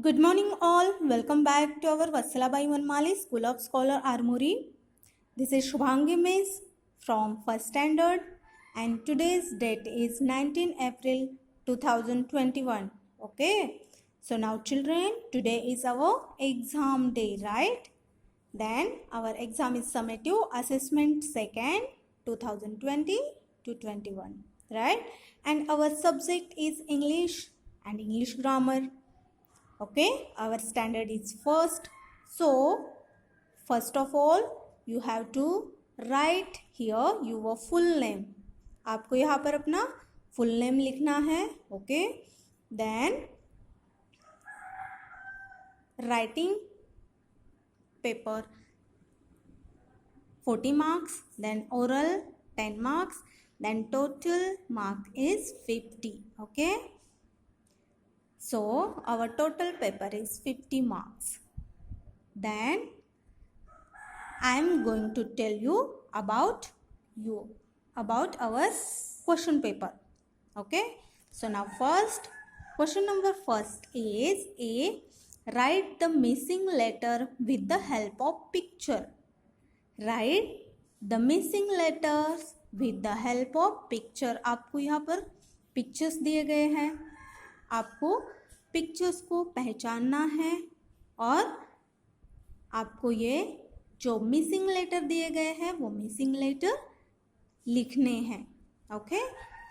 Good morning all. Welcome back to our Vatsalabai Manmali School of Scholar Armory. This is Shubhangi Miss from 1st Standard and today's date is 19 April 2021. Okay. So now children, today is our exam day, right? Then our exam is summative assessment second 2020 to 21, right? And our subject is English and English grammar. Okay, our standard is first. So first of all you have to write here your full name. आपको यहाँ पर अपना full name लिखना है. Okay, then writing paper 40 marks, then oral 10 marks, then total mark is 50. Okay, so our total paper is 50 marks. Then I am going to tell you about our question paper. Okay, so now first question number first is A. Write the missing letter with the help of picture. Write the missing letters with the help of picture. आपको यहाँ पर pictures दिए गए हैं, आपको pictures को पहचानना है और आपको ये जो मिसिंग लेटर दिए गए हैं वो मिसिंग लेटर लिखने हैं. Okay,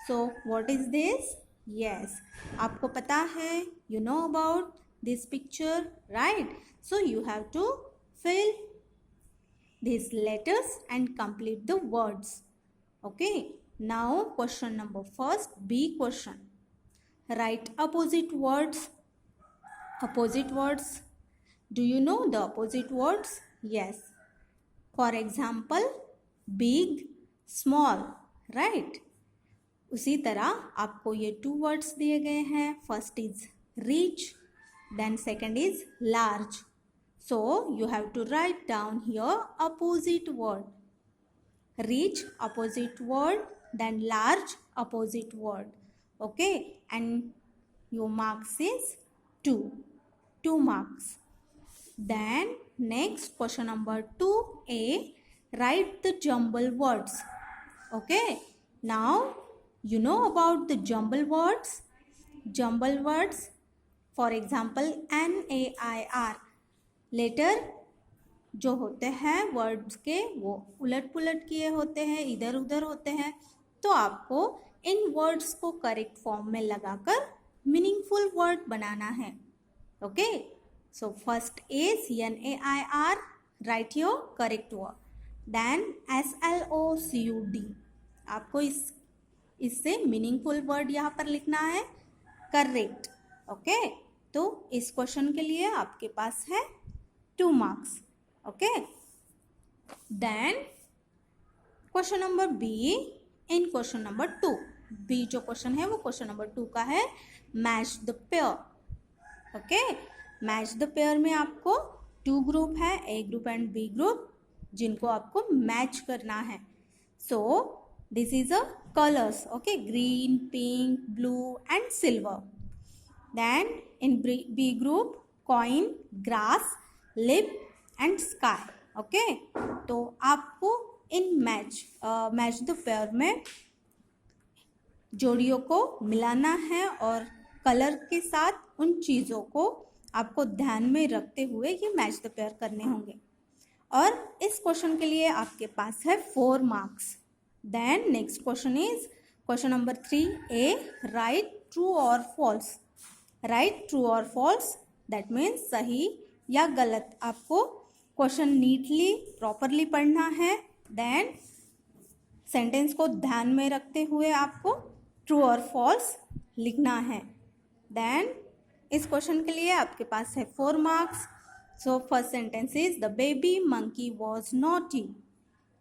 so what is this? Yes, आपको पता है, you know about this picture, right? So you have to fill these letters and complete the words. Okay, now question number first, B question. Write opposite words. Opposite words. Do you know the opposite words? Yes. For example, big, small, right? उसी तरह आपको ये two words दिए गए हैं. First is rich, then second is large. So you have to write down here opposite word. Rich opposite word, then large opposite word. Okay, and your marks is 2 marks. Then next question number 2A, write the jumble words. Okay, now you know about the jumble words. Jumble words, for example NAIR. Letter जो होते हैं words के वो उलट पुलट किए होते हैं, इधर उधर होते हैं. तो आपको इन वर्ड्स को करेक्ट फॉर्म में लगाकर मीनिंगफुल वर्ड बनाना है. Okay, so first is NAIR, write your correct word. Then SLOCUD, आपको इससे मीनिंगफुल वर्ड यहाँ पर लिखना है, करेक्ट. ओके, तो इस क्वेश्चन के लिए आपके पास है 2 marks. Okay, then question number B. in question number 2, B जो क्वेश्चन है वो क्वेश्चन नंबर 2 का है, match the pair. Okay, match the pair में आपको 2 ग्रुप है, A group and B group, जिनको आपको मैच करना है. So this is a colours. Okay, green, pink, blue and silver. Then in B group coin, grass, lip and sky. Okay, तो आपको इन मैच द पेयर में जोड़ियों को मिलाना है और कलर के साथ उन चीज़ों को आपको ध्यान में रखते हुए ये मैच द पेयर करने होंगे. और इस क्वेश्चन के लिए आपके पास है 4 marks. Then next question is question number 3A, write true और फॉल्स. राइट ट्रू और फॉल्स, दैट मीन्स सही या गलत. आपको क्वेश्चन नीटली प्रॉपरली पढ़ना है. देन सेंटेंस को ध्यान में रखते हुए आपको ट्रू और फॉल्स लिखना है. देन इस क्वेश्चन के लिए आपके पास है 4 marks. So first sentence is the baby monkey was naughty.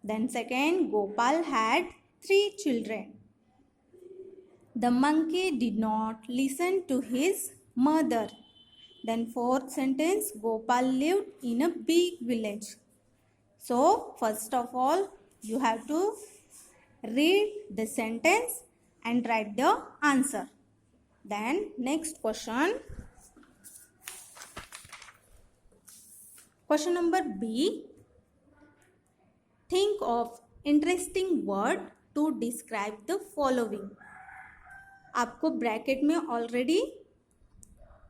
Then second, Gopal had 3 children. The monkey did not listen to his mother. Then fourth sentence, Gopal lived in a big village. So first of all you have to read the sentence and write the answer. Then next question, question number B, think of interesting word to describe the following. आपको bracket में already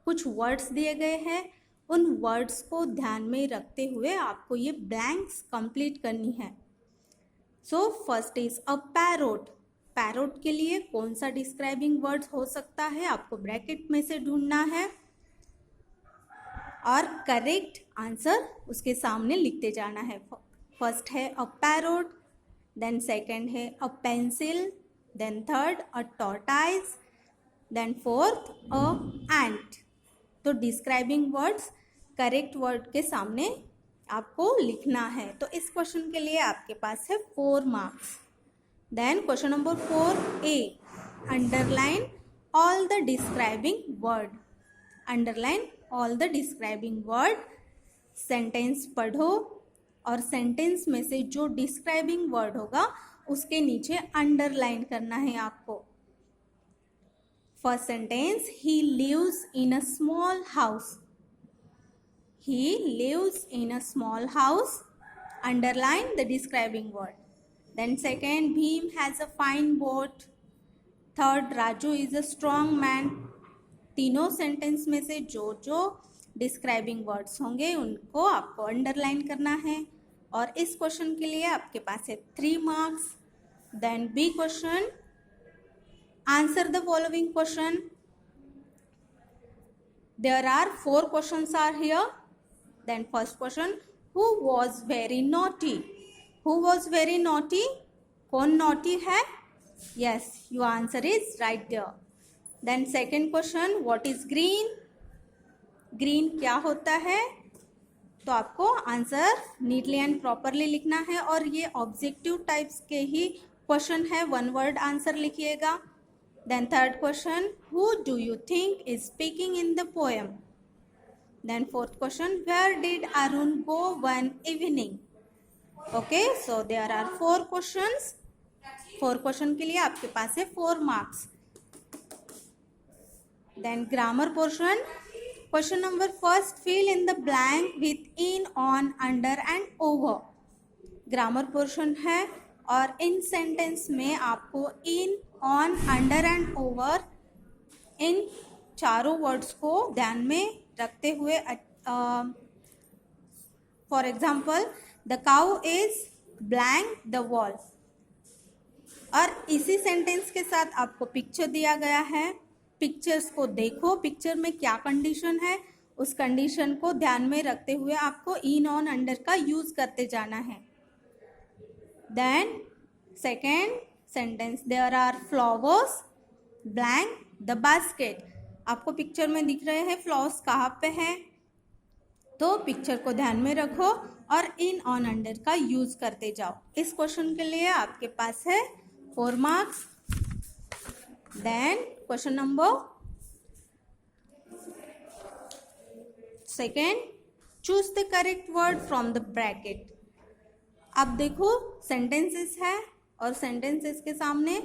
कुछ words दिए गए हैं, उन words को ध्यान में रखते हुए आपको ये ब्लैंक्स कंप्लीट करनी है। सो first is a parrot. Parrot के लिए कौन सा डिस्क्राइबिंग वर्ड्स हो सकता है, आपको ब्रैकेट में से ढूंढना है और करेक्ट आंसर उसके सामने लिखते जाना है। फर्स्ट है अ पैरोट, देन सेकंड है a pencil, then third a tortoise, then fourth a ant. तो डिस्क्राइबिंग वर्ड्स करेक्ट वर्ड के सामने आपको लिखना है। तो इस क्वेश्चन के लिए आपके पास है 4 marks. Then question number 4A, underline all the describing word. Underline all the describing word. Sentence पढ़ो और सेंटेंस में से जो डिस्क्राइबिंग वर्ड होगा उसके नीचे अंडरलाइन करना है आपको। First sentence, he lives in a small house. He lives in a small house. Underline the describing word. Then second, Bhim has a fine boat. Third, Raju is a strong man. तीनों sentence में से जो जो describing words होंगे उनको आपको underline करना है। और इस क्वेश्चन के लिए आपके पास है 3 marks. Then B question, answer the following question. There are 4 questions are here. Then first question, who was very naughty? Who was very naughty? कौन naughty है? Yes, your answer is right there. Then second question, what is green? Green क्या होता है? तो आपको answer neatly and properly लिखना है और ये ऑब्जेक्टिव टाइप्स के ही क्वेश्चन है, 1 वर्ड आंसर लिखिएगा। Then third question, who do you think is speaking in the poem? Then fourth question, where did Arun go one evening? Okay, so there are 4 questions. 4 question के लिए आपके पास है 4 marks. Then grammar portion. Question number first, fill in the blank with in, on, under and over. Grammar portion है और इन sentence में आपको in, on, under and over इन चारों वर्ड्स को ध्यान में रखते हुए, for example the cow is blank the wall. और इसी सेंटेंस के साथ आपको पिक्चर दिया गया है, पिक्चर्स को देखो, पिक्चर में क्या कंडीशन है उस कंडीशन को ध्यान में रखते हुए आपको इन, ऑन, अंडर का यूज करते जाना है। Then second sentence, there are flowers blank the basket. आपको पिक्चर में दिख रहे हैं फ्लावर्स कहाँ पे है, तो पिक्चर को ध्यान में रखो और इन, ऑन, अंडर का यूज करते जाओ। इस क्वेश्चन के लिए आपके पास है 4 marks. Then question number second, choose the correct word from the bracket. अब देखो सेंटेंसेस है और सेंटेंसेस के सामने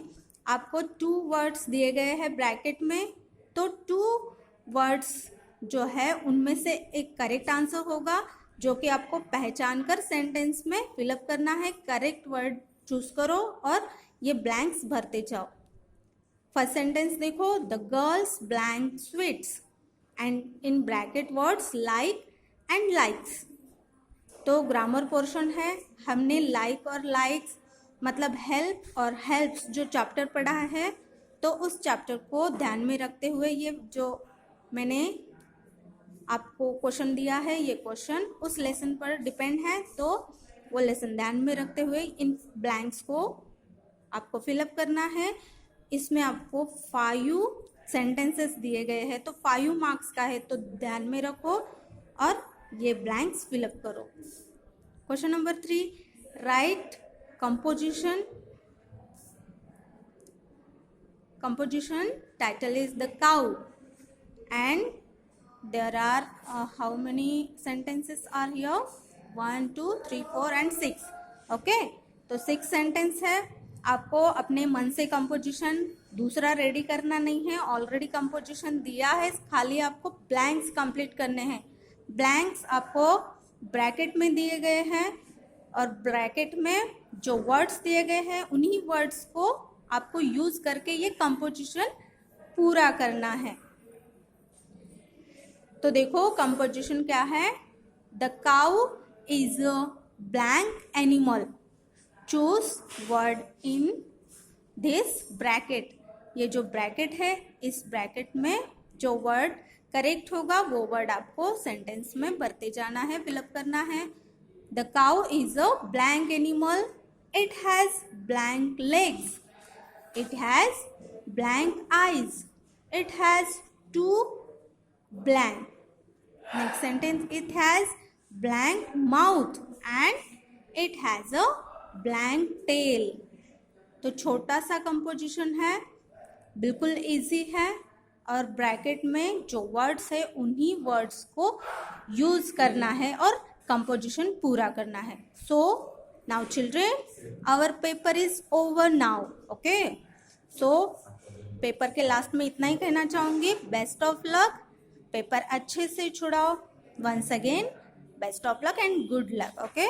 आपको 2 वर्ड्स दिए गए हैं ब्रैकेट में। तो 2 वर्ड्स जो है उनमें से एक करेक्ट आंसर होगा जो कि आपको पहचान कर सेंटेंस में फिलअप करना है। करेक्ट वर्ड चूज करो और ये ब्लैंक्स भरते जाओ। फर्स्ट सेंटेंस देखो, the girls blank sweets and in bracket words like and likes. तो ग्रामर पोर्शन है, हमने लाइक और लाइक्स मतलब हेल्प और हेल्प्स जो चैप्टर पढ़ा है, तो उस चैप्टर को ध्यान में रखते हुए ये जो मैंने आपको क्वेश्चन दिया है, ये क्वेश्चन उस लेसन पर डिपेंड है, तो वो लेसन ध्यान में रखते हुए इन ब्लैंक्स को आपको फिलअप करना है। इसमें आपको 5 सेंटेंसेस दिए गए हैं, तो 5 मार्क्स का है, तो ध्यान में रखो और ये ब्लैंक्स फिलअप करो। Question number 3, right composition title is the cow and there are how many sentences are here, 1 2 3 4 and 6. okay, तो 6 सेंटेंस है। आपको अपने मन से कंपोजिशन दूसरा रेडी करना नहीं है, ऑलरेडी कंपोजिशन दिया है, खाली आपको ब्लैंक्स कंप्लीट करने हैं। ब्लैंक्स आपको ब्रैकेट में दिए गए हैं और ब्रैकेट में जो वर्ड्स दिए गए हैं उन्हीं वर्ड्स को आपको यूज करके ये कंपोजिशन पूरा करना है। तो देखो कंपोजिशन क्या है। The cow is a blank animal, choose word in this bracket. ये जो ब्रैकेट है इस ब्रैकेट में जो वर्ड करेक्ट होगा वो वर्ड आपको सेंटेंस में भरते जाना है, फिलअप करना है। The cow is a blank animal, it has blank legs, it has blank eyes, it has two blank. Next sentence, it has blank mouth and it has a blank tail. तो छोटा सा composition है, बिल्कुल easy है और bracket में जो words है उन्हीं वर्ड्स को यूज करना है और कंपोजिशन पूरा करना है। So now children our paper is over now. Okay, so paper के लास्ट में इतना ही कहना चाहूँगी, बेस्ट ऑफ लक, पेपर अच्छे से छुड़ाओ। Once again best of luck and good luck. Okay.